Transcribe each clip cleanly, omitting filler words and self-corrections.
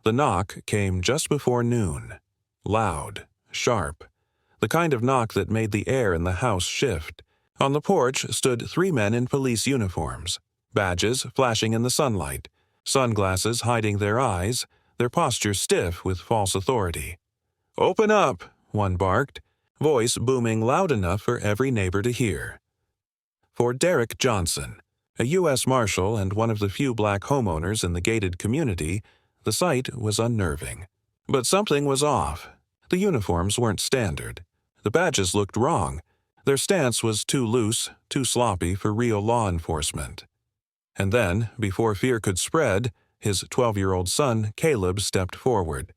The knock came just before noon. Loud, sharp, the kind of knock that made the air in the house shift. On the porch stood 3 men in police uniforms, badges flashing in the sunlight, sunglasses hiding their eyes, their posture stiff with false authority. "Open up," one barked, voice booming loud enough for every neighbor to hear. For Derrick Johnson, a U.S. Marshal and one of the few black homeowners in the gated community, the sight was unnerving. But something was off. The uniforms weren't standard. The badges looked wrong. Their stance was too loose, too sloppy for real law enforcement. And then, before fear could spread, his 12-year-old son, Caleb, stepped forward.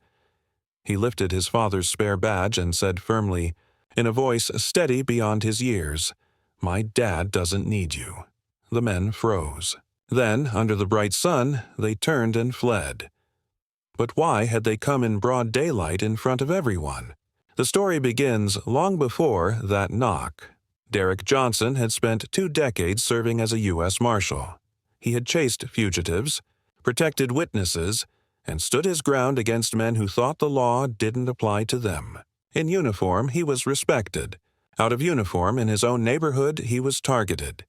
He lifted his father's spare badge and said firmly, in a voice steady beyond his years, "My dad doesn't need you." The men froze. Then, under the bright sun, they turned and fled. But why had they come in broad daylight in front of everyone? The story begins long before that knock. Derrick Johnson had spent 2 decades serving as a U.S. Marshal. He had chased fugitives, protected witnesses, and stood his ground against men who thought the law didn't apply to them. In uniform, he was respected. Out of uniform, in his own neighborhood, he was targeted.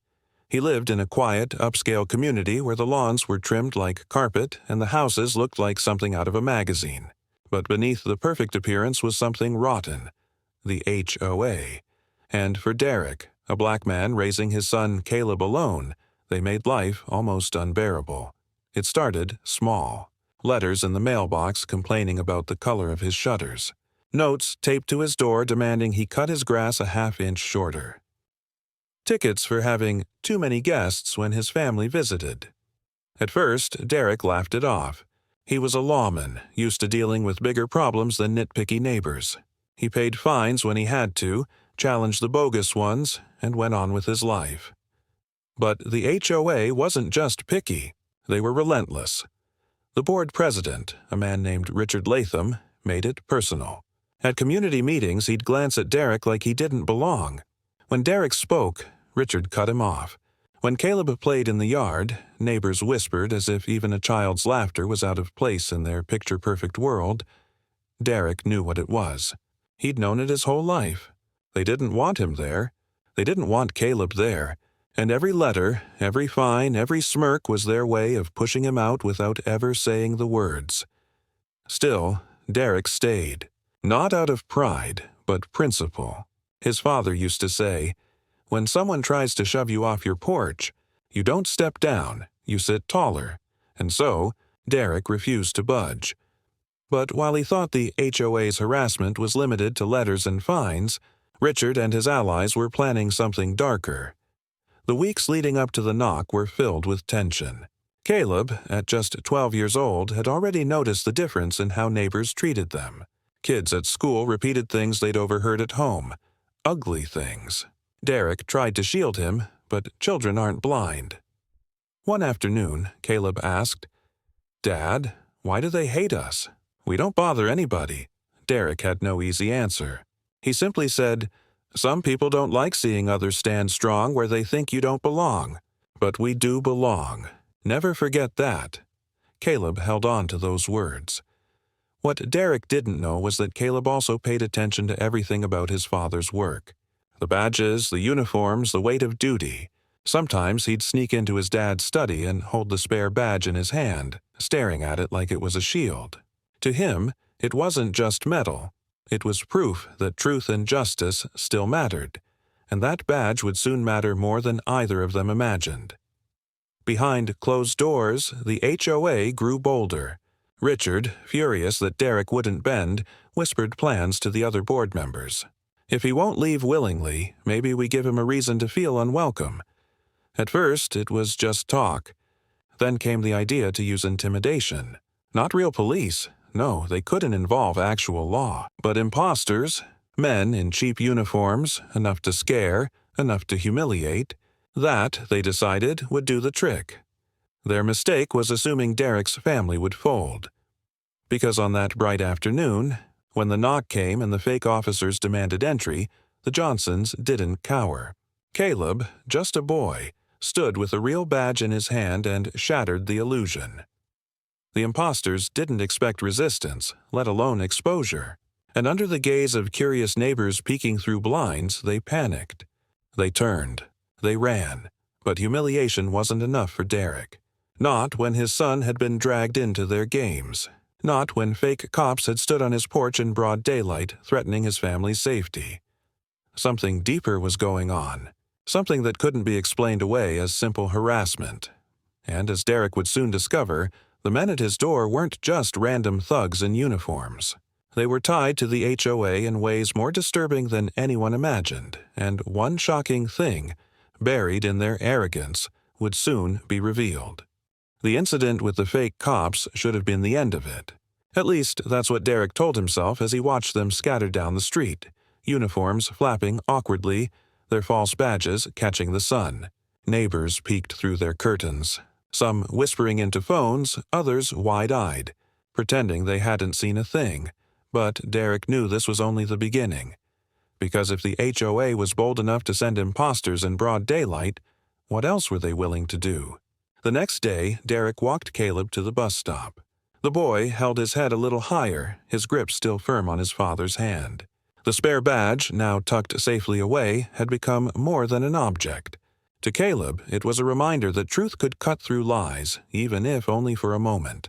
He lived in a quiet, upscale community where the lawns were trimmed like carpet and the houses looked like something out of a magazine. But beneath the perfect appearance was something rotten, the HOA. And for Derrick, a black man raising his son Caleb alone, they made life almost unbearable. It started small. Letters in the mailbox complaining about the color of his shutters. Notes taped to his door demanding he cut his grass a half-inch shorter. Tickets for having too many guests when his family visited. At first, Derrick laughed it off. He was a lawman, used to dealing with bigger problems than nitpicky neighbors. He paid fines when he had to, challenged the bogus ones, and went on with his life. But the HOA wasn't just picky. They were relentless. The board president, a man named Richard Latham, made it personal. At community meetings, he'd glance at Derrick like he didn't belong. When Derrick spoke, Richard cut him off. When Caleb played in the yard, neighbors whispered as if even a child's laughter was out of place in their picture-perfect world. Derrick knew what it was. He'd known it his whole life. They didn't want him there. They didn't want Caleb there. And every letter, every fine, every smirk was their way of pushing him out without ever saying the words. Still, Derrick stayed. Not out of pride, but principle. His father used to say, "When someone tries to shove you off your porch, you don't step down, you sit taller." And so, Derrick refused to budge. But while he thought the HOA's harassment was limited to letters and fines, Richard and his allies were planning something darker. The weeks leading up to the knock were filled with tension. Caleb, at just 12 years old, had already noticed the difference in how neighbors treated them. Kids at school repeated things they'd overheard at home. Ugly things. Derrick tried to shield him, but children aren't blind. One afternoon, Caleb asked, "Dad, why do they hate us? We don't bother anybody." Derrick had no easy answer. He simply said, "Some people don't like seeing others stand strong where they think you don't belong. But we do belong. Never forget that." Caleb held on to those words. What Derrick didn't know was that Caleb also paid attention to everything about his father's work. The badges, the uniforms, the weight of duty. Sometimes he'd sneak into his dad's study and hold the spare badge in his hand, staring at it like it was a shield. To him, it wasn't just metal. It was proof that truth and justice still mattered, and that badge would soon matter more than either of them imagined. Behind closed doors, the HOA grew bolder. Richard, furious that Derrick wouldn't bend, whispered plans to the other board members. "If he won't leave willingly, maybe we give him a reason to feel unwelcome." At first, it was just talk. Then came the idea to use intimidation. Not real police. No, they couldn't involve actual law. But imposters, men in cheap uniforms, enough to scare, enough to humiliate, that, they decided, would do the trick. Their mistake was assuming Derrick's family would fold. Because on that bright afternoon, when the knock came and the fake officers demanded entry, the Johnsons didn't cower. Caleb, just a boy, stood with a real badge in his hand and shattered the illusion. The imposters didn't expect resistance, let alone exposure. And under the gaze of curious neighbors peeking through blinds, they panicked. They turned. They ran. But humiliation wasn't enough for Derrick. Not when his son had been dragged into their games. Not when fake cops had stood on his porch in broad daylight, threatening his family's safety. Something deeper was going on. Something that couldn't be explained away as simple harassment. And as Derrick would soon discover, the men at his door weren't just random thugs in uniforms. They were tied to the HOA in ways more disturbing than anyone imagined, and one shocking thing, buried in their arrogance, would soon be revealed. The incident with the fake cops should have been the end of it. At least, that's what Derrick told himself as he watched them scatter down the street, uniforms flapping awkwardly, their false badges catching the sun. Neighbors peeked through their curtains, some whispering into phones, others wide-eyed, pretending they hadn't seen a thing. But Derrick knew this was only the beginning. Because if the HOA was bold enough to send imposters in broad daylight, what else were they willing to do? The next day, Derrick walked Caleb to the bus stop. The boy held his head a little higher, his grip still firm on his father's hand. The spare badge, now tucked safely away, had become more than an object. To Caleb, it was a reminder that truth could cut through lies, even if only for a moment.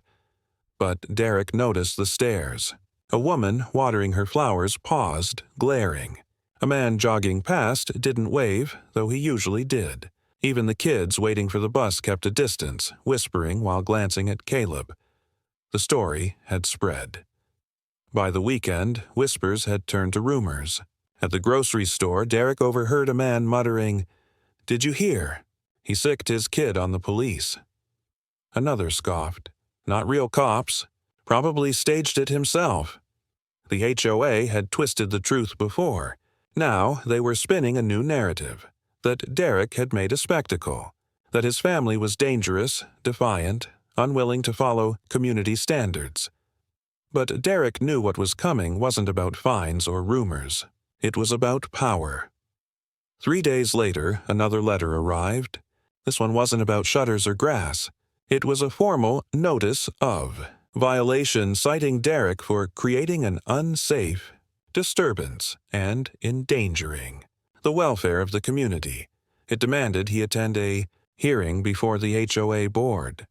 But Derrick noticed the stares. A woman watering her flowers paused, glaring. A man jogging past didn't wave, though he usually did. Even the kids waiting for the bus kept a distance, whispering while glancing at Caleb. The story had spread. By the weekend, whispers had turned to rumors. At the grocery store, Derrick overheard a man muttering, "Did you hear? He sicked his kid on the police." Another scoffed. "Not real cops. Probably staged it himself." The HOA had twisted the truth before. Now they were spinning a new narrative. That Derrick had made a spectacle. That his family was dangerous, defiant, unwilling to follow community standards. But Derrick knew what was coming wasn't about fines or rumors. It was about power. 3 days later, another letter arrived. This one wasn't about shutters or grass. It was a formal notice of violation citing Derrick for creating an unsafe disturbance and endangering the welfare of the community. It demanded he attend a hearing before the HOA board.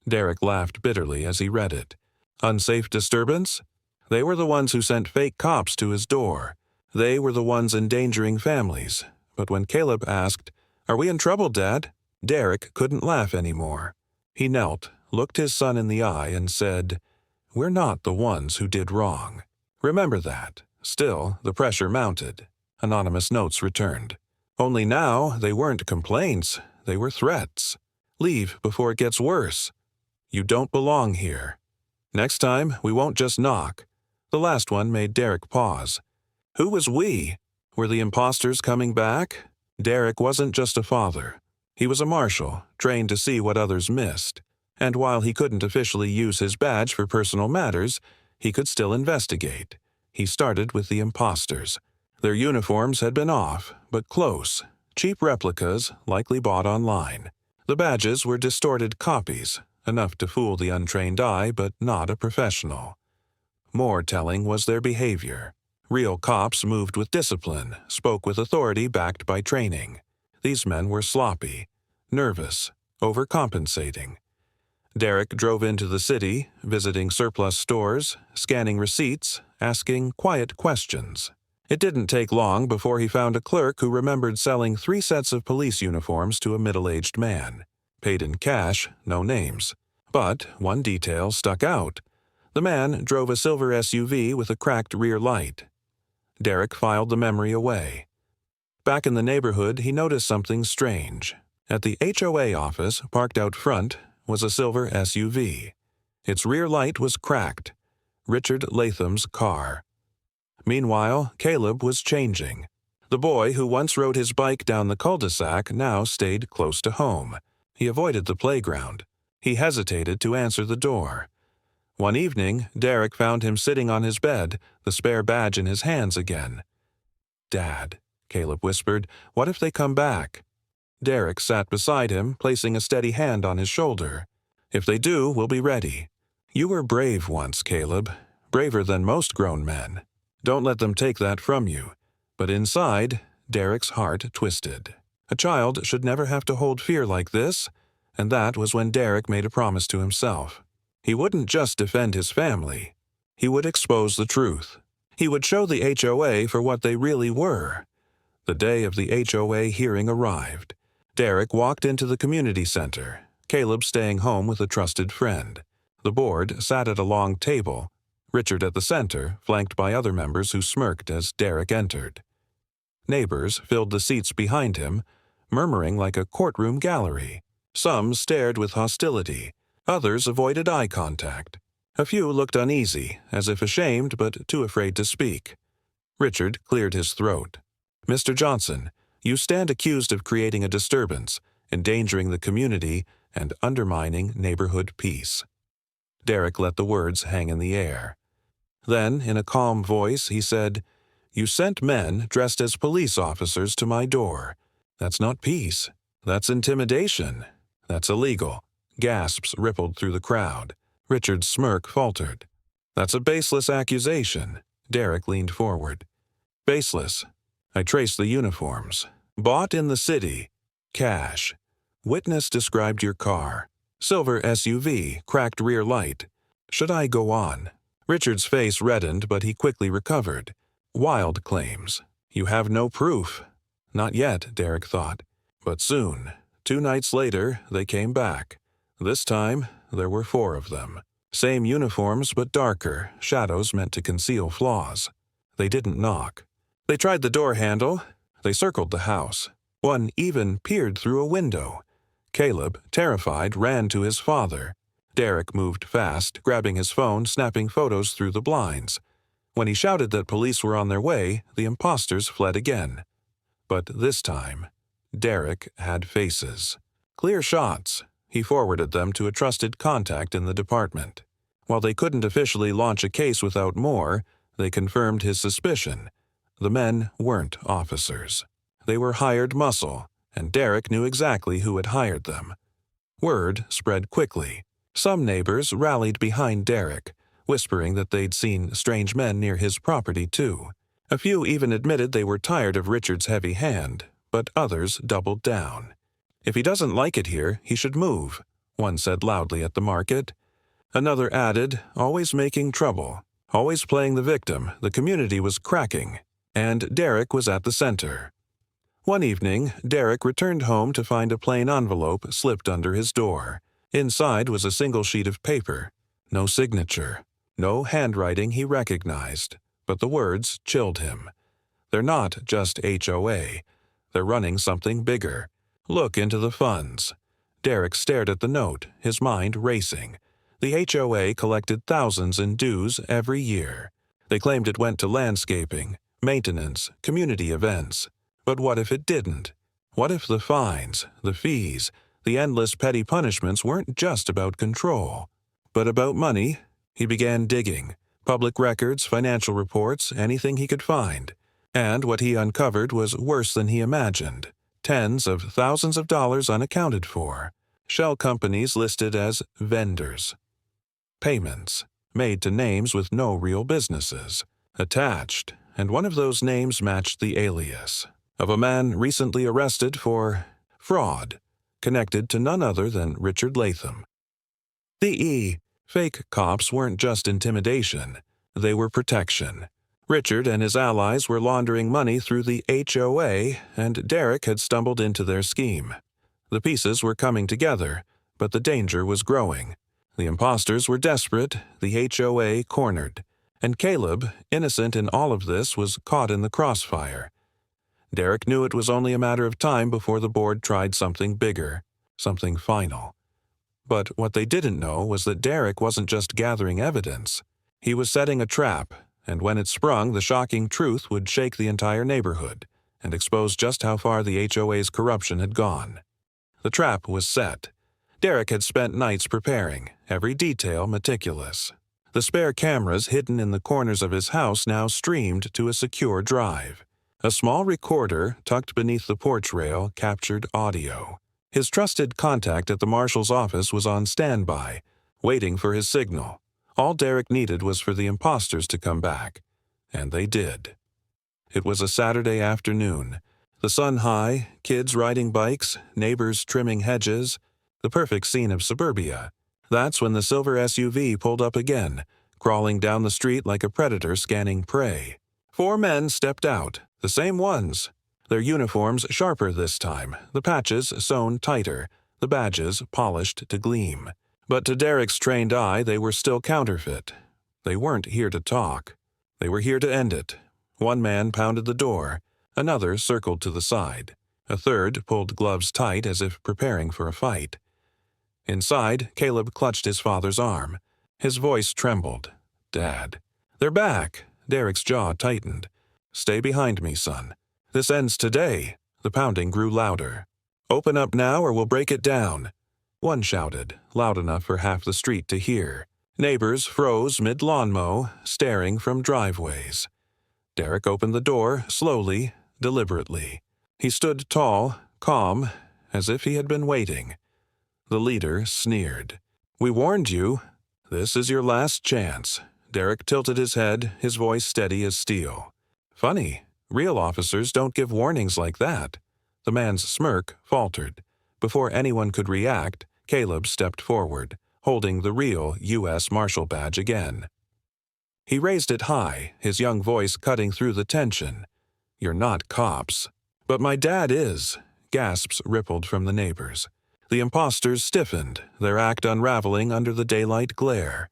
Derrick laughed bitterly as he read it. Unsafe disturbance? They were the ones who sent fake cops to his door. They were the ones endangering families. But when Caleb asked, "Are we in trouble, Dad?" Derrick couldn't laugh anymore. He knelt, looked his son in the eye, and said, "We're not the ones who did wrong. Remember that." Still, the pressure mounted. Anonymous notes returned. Only now they weren't complaints, they were threats. "Leave before it gets worse. You don't belong here. Next time, we won't just knock." The last one made Derrick pause. Who was we? Were the imposters coming back? Derrick wasn't just a father. He was a marshal, trained to see what others missed. And while he couldn't officially use his badge for personal matters, he could still investigate. He started with the imposters. Their uniforms had been off, but close. Cheap replicas, likely bought online. The badges were distorted copies, enough to fool the untrained eye, but not a professional. More telling was their behavior. Real cops moved with discipline, spoke with authority backed by training. These men were sloppy, nervous, overcompensating. Derrick drove into the city, visiting surplus stores, scanning receipts, asking quiet questions. It didn't take long before he found a clerk who remembered selling 3 sets of police uniforms to a middle-aged man. Paid in cash, no names. But one detail stuck out. The man drove a silver SUV with a cracked rear light. Derrick filed the memory away. Back in the neighborhood, he noticed something strange. At the HOA office, parked out front, was a silver SUV. Its rear light was cracked. Richard Latham's car. Meanwhile, Caleb was changing. The boy who once rode his bike down the cul-de-sac now stayed close to home. He avoided the playground. He hesitated to answer the door. One evening, Derrick found him sitting on his bed, the spare badge in his hands again. "Dad," Caleb whispered, "what if they come back?" Derrick sat beside him, placing a steady hand on his shoulder. "If they do, we'll be ready. You were brave once, Caleb. Braver than most grown men. Don't let them take that from you. But inside, Derrick's heart twisted. A child should never have to hold fear like this, and that was when Derrick made a promise to himself. He wouldn't just defend his family. He would expose the truth. He would show the HOA for what they really were. The day of the HOA hearing arrived. Derrick walked into the community center, Caleb staying home with a trusted friend. The board sat at a long table, Richard at the center, flanked by other members who smirked as Derrick entered. Neighbors filled the seats behind him, murmuring like a courtroom gallery. Some stared with hostility. Others avoided eye contact. A few looked uneasy, as if ashamed but too afraid to speak. Richard cleared his throat. "Mr. Johnson, you stand accused of creating a disturbance, endangering the community, and undermining neighborhood peace." Derrick let the words hang in the air. Then, in a calm voice, he said, "You sent men dressed as police officers to my door. That's not peace. That's intimidation. That's illegal." Gasps rippled through the crowd. Richard's smirk faltered. "That's a baseless accusation." Derrick leaned forward. "Baseless. I traced the uniforms. Bought in the city. Cash. Witness described your car. Silver SUV, cracked rear light. Should I go on?" Richard's face reddened, but he quickly recovered. "Wild claims. You have no proof." Not yet, Derrick thought. But soon. 2 nights later, they came back. This time, there were 4 of them. Same uniforms, but darker, shadows meant to conceal flaws. They didn't knock. They tried the door handle. They circled the house. One even peered through a window. Caleb, terrified, ran to his father. Derrick moved fast, grabbing his phone, snapping photos through the blinds. When he shouted that police were on their way, the imposters fled again. But this time, Derrick had faces. Clear shots. He forwarded them to a trusted contact in the department. While they couldn't officially launch a case without more, they confirmed his suspicion. The men weren't officers. They were hired muscle, and Derrick knew exactly who had hired them. Word spread quickly. Some neighbors rallied behind Derrick, whispering that they'd seen strange men near his property too. A few even admitted they were tired of Richard's heavy hand, but others doubled down. "If he doesn't like it here, he should move," one said loudly at the market. Another added, "Always making trouble, always playing the victim. The community was cracking." And Derrick was at the center. One evening, Derrick returned home to find a plain envelope slipped under his door. Inside was a single sheet of paper. No signature. No handwriting he recognized. But the words chilled him. They're not just HOA. They're running something bigger. Look into the funds. Derrick stared at the note, his mind racing. The HOA collected thousands in dues every year. They claimed it went to landscaping, maintenance, community events. But what if it didn't? What if the fines, the fees, the endless petty punishments weren't just about control, but about money? He began digging. Public records, financial reports, anything he could find. And what he uncovered was worse than he imagined. Tens of thousands of dollars unaccounted for. Shell companies listed as vendors. Payments, made to names with no real businesses. Attached, and one of those names matched the alias of a man recently arrested for fraud, connected to none other than Richard Latham. The fake cops weren't just intimidation, they were protection. Richard and his allies were laundering money through the HOA, and Derrick had stumbled into their scheme. The pieces were coming together, but the danger was growing. The imposters were desperate, the HOA cornered, and Caleb, innocent in all of this, was caught in the crossfire. Derrick knew it was only a matter of time before the board tried something bigger, something final. But what they didn't know was that Derrick wasn't just gathering evidence. He was setting a trap, and when it sprung, the shocking truth would shake the entire neighborhood and expose just how far the HOA's corruption had gone. The trap was set. Derrick had spent nights preparing, every detail meticulous. The spare cameras hidden in the corners of his house now streamed to a secure drive. A small recorder tucked beneath the porch rail captured audio. His trusted contact at the Marshal's office was on standby, waiting for his signal. All Derrick needed was for the imposters to come back, and they did. It was a Saturday afternoon. The sun high, kids riding bikes, neighbors trimming hedges, the perfect scene of suburbia. That's when the silver SUV pulled up again, crawling down the street like a predator scanning prey. 4 men stepped out, the same ones. Their uniforms sharper this time, the patches sewn tighter, the badges polished to gleam. But to Derrick's trained eye, they were still counterfeit. They weren't here to talk. They were here to end it. One man pounded the door. Another circled to the side. A third pulled gloves tight as if preparing for a fight. Inside, Caleb clutched his father's arm. His voice trembled. "Dad." "They're back." Derrick's jaw tightened. "Stay behind me, son. This ends today." The pounding grew louder. "Open up now or we'll break it down." One shouted, loud enough for half the street to hear. Neighbors froze mid-lawn mow, staring from driveways. Derrick opened the door, slowly, deliberately. He stood tall, calm, as if he had been waiting. The leader sneered. "We warned you. This is your last chance." Derrick tilted his head, his voice steady as steel. "Funny, real officers don't give warnings like that." The man's smirk faltered. Before anyone could react, Caleb stepped forward, holding the real U.S. Marshal badge again. He raised it high, his young voice cutting through the tension. "You're not cops." "But my dad is." Gasps rippled from the neighbors. The imposters stiffened, their act unraveling under the daylight glare.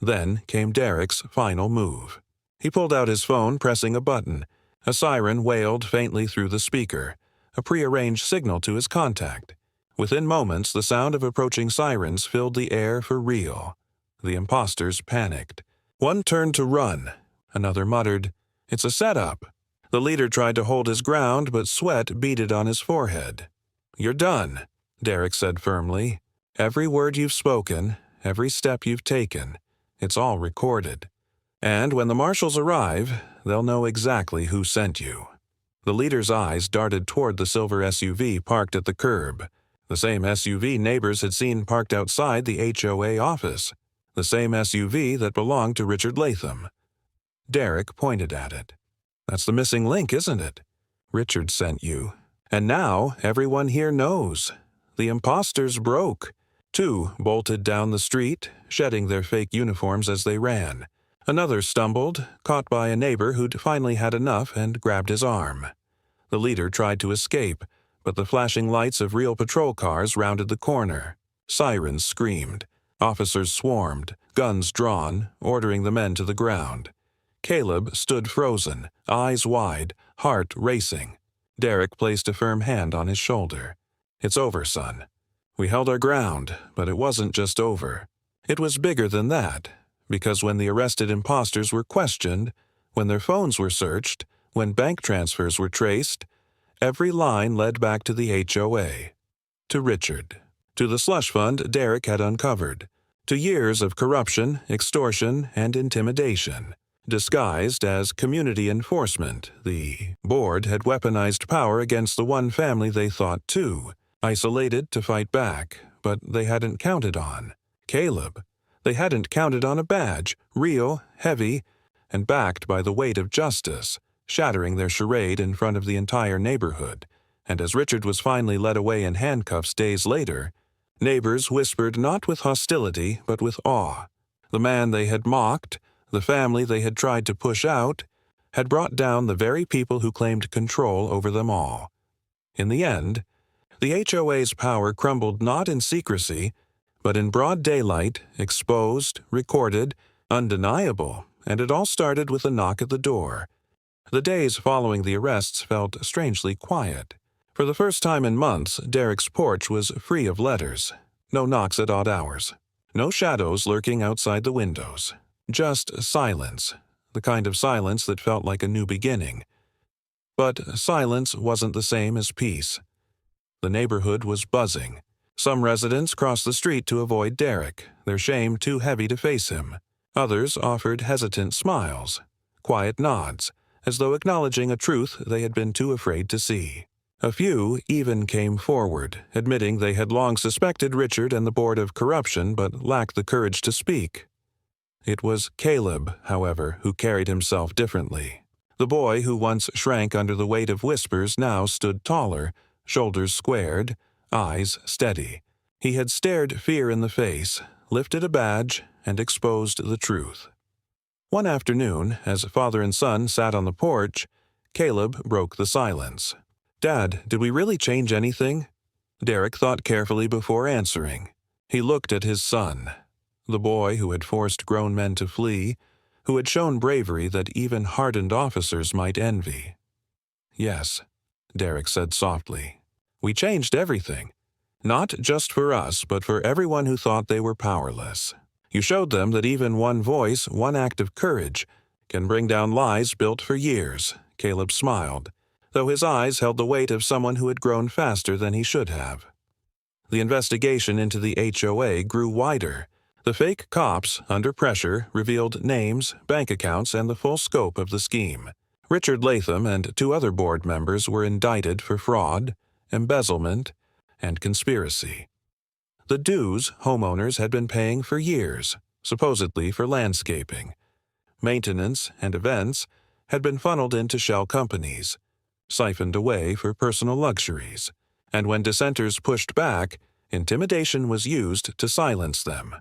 Then came Derrick's final move. He pulled out his phone, pressing a button. A siren wailed faintly through the speaker, a prearranged signal to his contact. Within moments, the sound of approaching sirens filled the air for real. The imposters panicked. One turned to run. Another muttered, "It's a setup." The leader tried to hold his ground, but sweat beaded on his forehead. "You're done," Derrick said firmly. "Every word you've spoken, every step you've taken, it's all recorded. And when the marshals arrive, they'll know exactly who sent you." The leader's eyes darted toward the silver SUV parked at the curb. The same SUV neighbors had seen parked outside the HOA office. The same SUV that belonged to Richard Latham. Derrick pointed at it. "That's the missing link, isn't it? Richard sent you. And now everyone here knows. The imposters broke. 2 bolted down the street, shedding their fake uniforms as they ran. Another stumbled, caught by a neighbor who'd finally had enough and grabbed his arm. The leader tried to escape, but the flashing lights of real patrol cars rounded the corner. Sirens screamed. Officers swarmed, guns drawn, ordering the men to the ground. Caleb stood frozen, eyes wide, heart racing. Derrick placed a firm hand on his shoulder. "It's over, son. We held our ground, but it wasn't just over. It was bigger than that, because when the arrested imposters were questioned, when their phones were searched, when bank transfers were traced, every line led back to the HOA, to Richard, to the slush fund Derrick had uncovered, to years of corruption, extortion, and intimidation. Disguised as community enforcement, the board had weaponized power against the one family they thought too, isolated to fight back, but they hadn't counted on Caleb. They hadn't counted on a badge, real, heavy, and backed by the weight of justice, shattering their charade in front of the entire neighborhood. And as Richard was finally led away in handcuffs days later, neighbors whispered not with hostility but with awe. The man they had mocked, the family they had tried to push out, had brought down the very people who claimed control over them all. In the end, the HOA's power crumbled not in secrecy, but in broad daylight, exposed, recorded, undeniable, and it all started with a knock at the door. The days following the arrests felt strangely quiet. For the first time in months, Derrick's porch was free of letters. No knocks at odd hours. No shadows lurking outside the windows. Just silence, the kind of silence that felt like a new beginning. But silence wasn't the same as peace. The neighborhood was buzzing. Some residents crossed the street to avoid Derrick, their shame too heavy to face him. Others offered hesitant smiles, quiet nods, as though acknowledging a truth they had been too afraid to see. A few even came forward, admitting they had long suspected Richard and the Board of Corruption but lacked the courage to speak. It was Caleb, however, who carried himself differently. The boy who once shrank under the weight of whispers now stood taller, shoulders squared, eyes steady. He had stared fear in the face, lifted a badge, and exposed the truth. One afternoon, as father and son sat on the porch, Caleb broke the silence. "Dad, did we really change anything?" Derrick thought carefully before answering. He looked at his son, the boy who had forced grown men to flee, who had shown bravery that even hardened officers might envy. "Yes," Derrick said softly. "We changed everything. Not just for us, but for everyone who thought they were powerless. You showed them that even one voice, one act of courage, can bring down lies built for years." Caleb smiled, though his eyes held the weight of someone who had grown faster than he should have. The investigation into the HOA grew wider. The fake cops, under pressure, revealed names, bank accounts, and the full scope of the scheme. Richard Latham and 2 other board members were indicted for fraud, embezzlement, and conspiracy. The dues homeowners had been paying for years, supposedly for landscaping, maintenance, and events, had been funneled into shell companies, siphoned away for personal luxuries, and when dissenters pushed back, intimidation was used to silence them.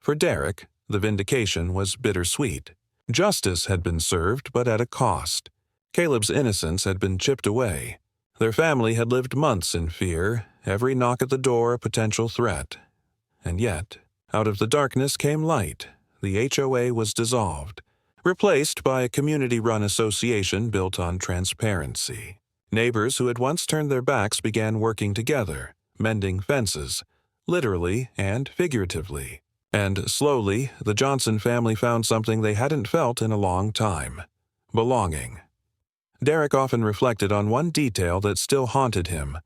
For Derrick, the vindication was bittersweet. Justice had been served, but at a cost. Caleb's innocence had been chipped away. Their family had lived months in fear, every knock at the door a potential threat. And yet, out of the darkness came light. The HOA was dissolved, replaced by a community-run association built on transparency. Neighbors who had once turned their backs began working together, mending fences, literally and figuratively. And slowly, the Johnson family found something they hadn't felt in a long time: belonging. Derrick often reflected on one detail that still haunted him: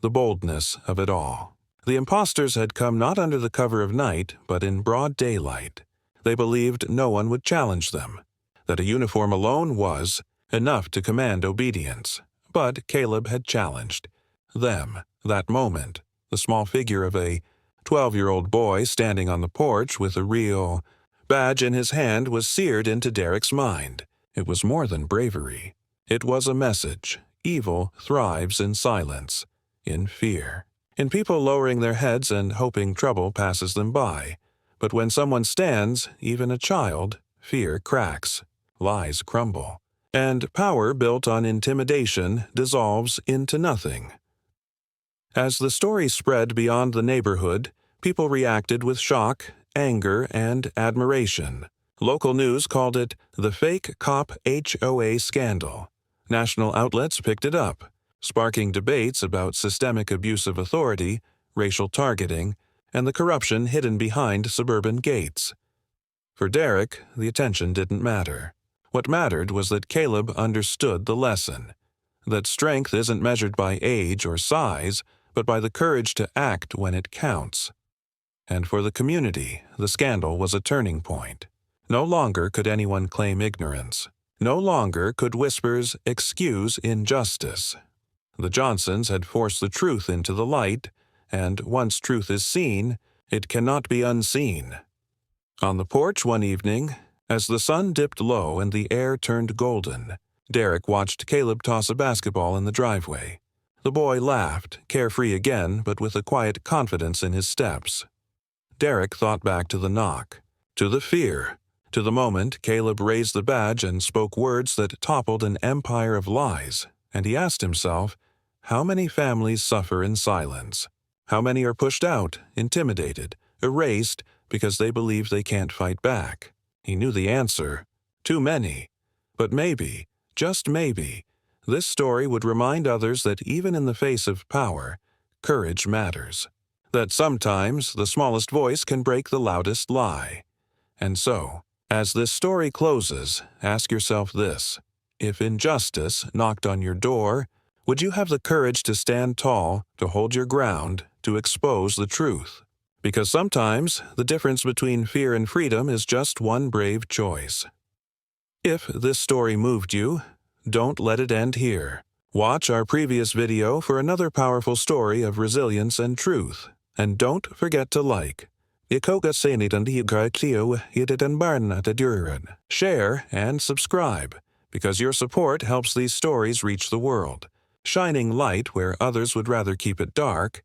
the boldness of it all. The imposters had come not under the cover of night, but in broad daylight. They believed no one would challenge them, that a uniform alone was enough to command obedience. But Caleb had challenged them. That moment, the small figure of a 12-year-old boy standing on the porch with a real badge in his hand was seared into Derrick's mind. It was more than bravery. It was a message. Evil thrives in silence, in fear, in people lowering their heads and hoping trouble passes them by. But when someone stands, even a child, fear cracks, lies crumble, and power built on intimidation dissolves into nothing. As the story spread beyond the neighborhood, people reacted with shock, anger, and admiration. Local news called it the fake cop HOA scandal. National outlets picked it up, sparking debates about systemic abuse of authority, racial targeting, and the corruption hidden behind suburban gates. For Derrick, the attention didn't matter. What mattered was that Caleb understood the lesson, that strength isn't measured by age or size, but by the courage to act when it counts. And for the community, the scandal was a turning point. No longer could anyone claim ignorance. No longer could whispers excuse injustice. The Johnsons had forced the truth into the light, and once truth is seen, it cannot be unseen. On the porch one evening, as the sun dipped low and the air turned golden, Derrick watched Caleb toss a basketball in the driveway. The boy laughed, carefree again, but with a quiet confidence in his steps. Derrick thought back to the knock, to the fear, to the moment Caleb raised the badge and spoke words that toppled an empire of lies, and he asked himself, how many families suffer in silence? How many are pushed out, intimidated, erased because they believe they can't fight back? He knew the answer: too many. But maybe, just maybe, this story would remind others that even in the face of power, courage matters. That sometimes the smallest voice can break the loudest lie. And so, as this story closes, ask yourself this: if injustice knocked on your door, would you have the courage to stand tall, to hold your ground, to expose the truth? Because sometimes the difference between fear and freedom is just one brave choice. If this story moved you, don't let it end here. Watch our previous video for another powerful story of resilience and truth. And don't forget to like, Ikoga senitan higa klio hidden barna de duren. Share and subscribe, because your support helps these stories reach the world, shining light where others would rather keep it dark,